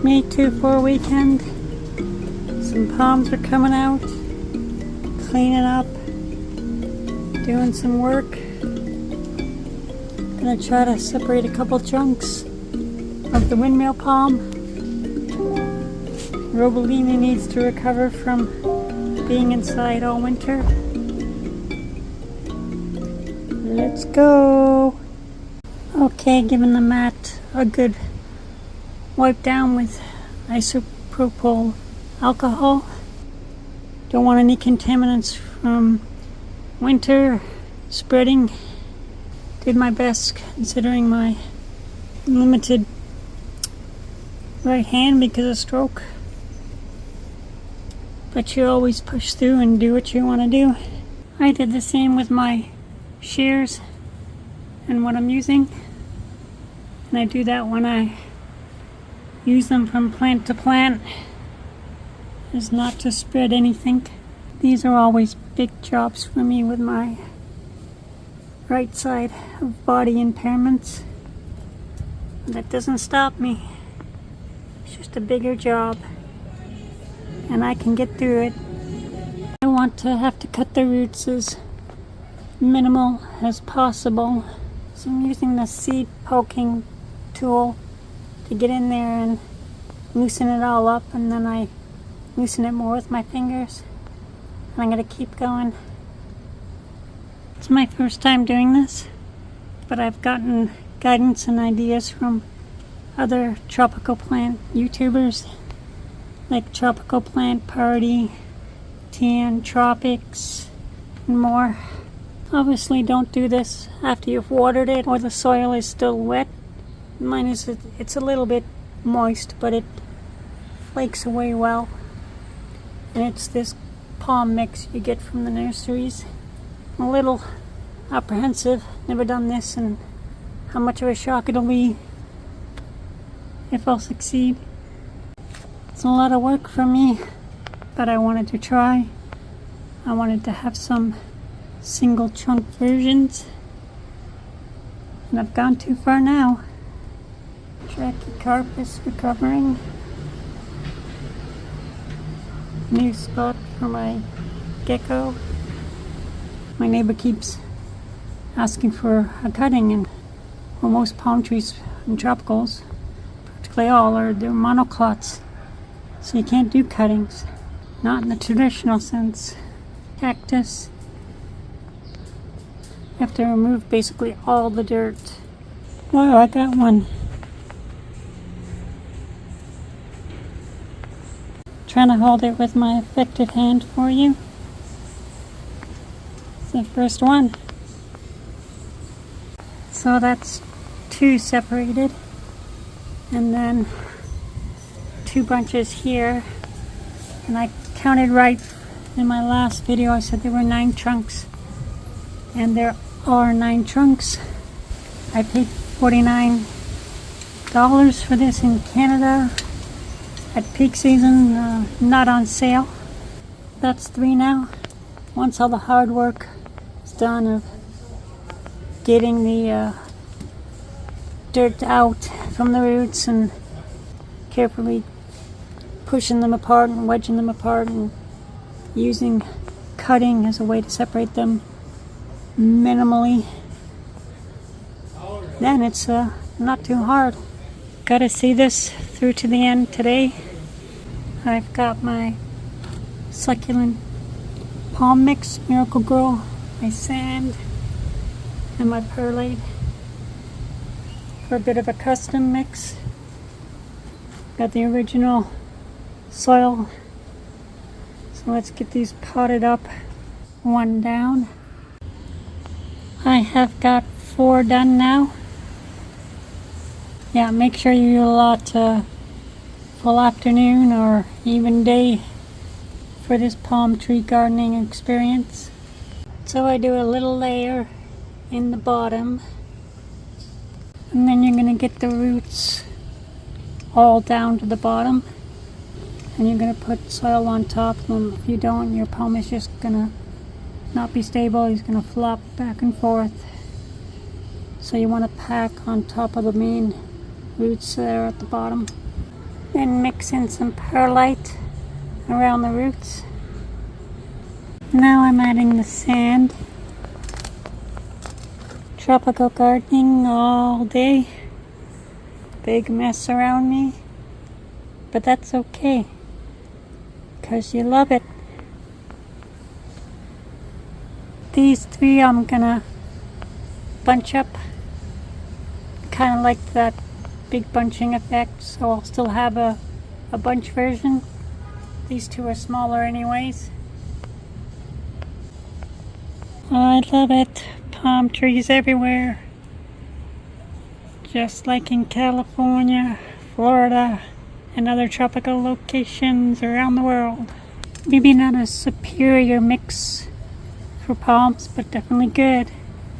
Me too for a weekend. Some palms are coming out, cleaning up, doing some work. Gonna try to separate a couple chunks of the windmill palm. Robolini needs to recover from being inside all winter. Let's go. Okay, giving the mat a good wipe down with isopropyl alcohol. Don't want any contaminants from winter spreading. Did my best considering my limited right hand because of stroke. But you always push through and do what you want to do. I did the same with my shears and what I'm using. And I do that when I use them from plant to plant, is not to spread anything. These are always big jobs for me with my right side of body impairments. But that doesn't stop me. It's just a bigger job. And I can get through it. I want to have to cut the roots as minimal as possible. So I'm using the seed poking tool to get in there and loosen it all up, and then I loosen it more with my fingers. And I'm going to keep going. It's my first time doing this, but I've gotten guidance and ideas from other tropical plant YouTubers like Tropical Plant Party, Tan Tropics, and more. Obviously don't do this after you've watered it or the soil is still wet. Mine is, it's a little bit moist, but it flakes away well. And it's this palm mix you get from the nurseries. I'm a little apprehensive, never done this, and how much of a shock it'll be if I'll succeed. It's a lot of work for me, but I wanted to try. I wanted to have some single chunk versions, and I've gone too far now. Trachycarpus recovering. New spot for my gecko. My neighbor keeps asking for a cutting, and well, most palm trees and tropicals, practically all, they're monoclots. So you can't do cuttings. Not in the traditional sense. Cactus, you have to remove basically all the dirt. Wow, I got one. Trying to hold it with my affected hand for you. It's the first one. So that's 2 separated. And then 2 bunches here. And I counted right in my last video. I said there were 9 trunks. And there are 9 trunks. I paid $49 for this in Canada at peak season, not on sale. That's 3 now. Once all the hard work is done of getting the dirt out from the roots and carefully pushing them apart and wedging them apart and using cutting as a way to separate them minimally, then it's not too hard. Gotta see this through to the end today. I've got my succulent palm mix, Miracle-Gro, my sand, and my perlite for a bit of a custom mix. Got the original soil. So let's get these potted up. 1 down. I have got 4 done now. Yeah, make sure you allot full afternoon or even day for this palm tree gardening experience. So I do a little layer in the bottom, and then you're going to get the roots all down to the bottom, and you're going to put soil on top of them. If you don't, your palm is just going to not be stable. He's going to flop back and forth. So you want to pack on top of the main roots there at the bottom. Then mix in some perlite around the roots. Now I'm adding the sand. Tropical gardening all day. Big mess around me. But that's okay, because you love it. These three I'm gonna bunch up, kind of like that big bunching effect, so I'll still have a bunch version. These two are smaller anyways. I love it. Palm trees everywhere. Just like in California, Florida, and other tropical locations around the world. Maybe not a superior mix for palms, but definitely good.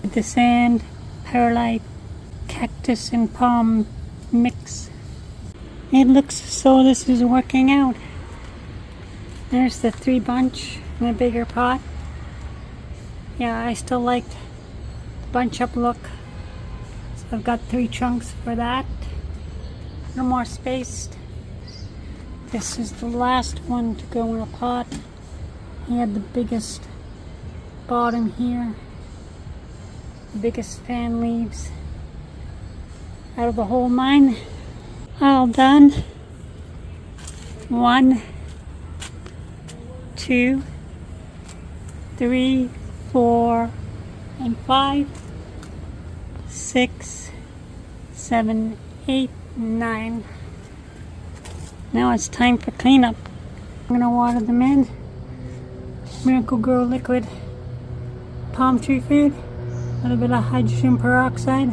The sand, perlite, cactus, and palm mix. It looks as though this is working out. There's the three bunch in a bigger pot. Yeah, I still like the bunch up look. So I've got 3 chunks for that. A little more spaced. This is the last one to go in a pot. He had the biggest bottom here. The biggest fan leaves out of the whole mine. All done. 1, 2, 3, 4, and 5, 6, 7, 8, 9. Now it's time for cleanup. I'm gonna water them in. Miracle-Gro liquid palm tree food. A little bit of hydrogen peroxide.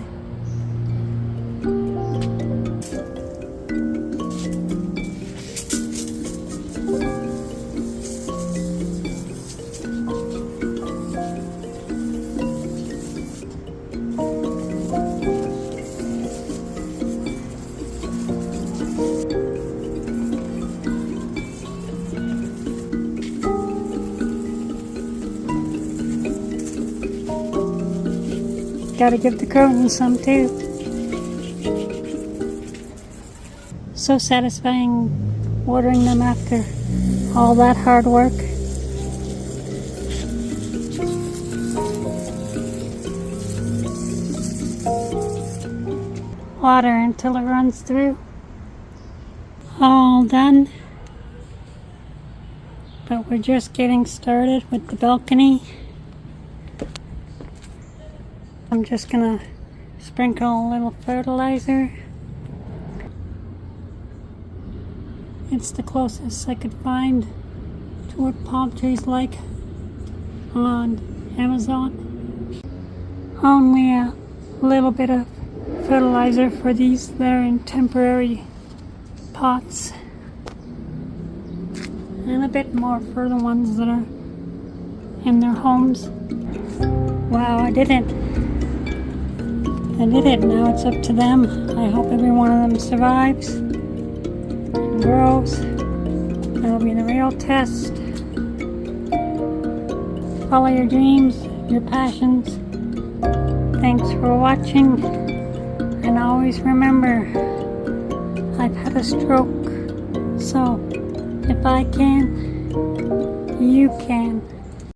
Gotta give the croton some too. So satisfying watering them after all that hard work. Water until it runs through. All done. But we're just getting started with the balcony. I'm just gonna sprinkle a little fertilizer. It's the closest I could find to what palm trees like on Amazon. Only a little bit of fertilizer for these that are in temporary pots, and a bit more for the ones that are in their homes. Wow, I did it. Now it's up to them. I hope every one of them survives and grows. That'll be the real test. Follow your dreams, your passions. Thanks for watching, and always remember, I've had a stroke, so if I can, you can.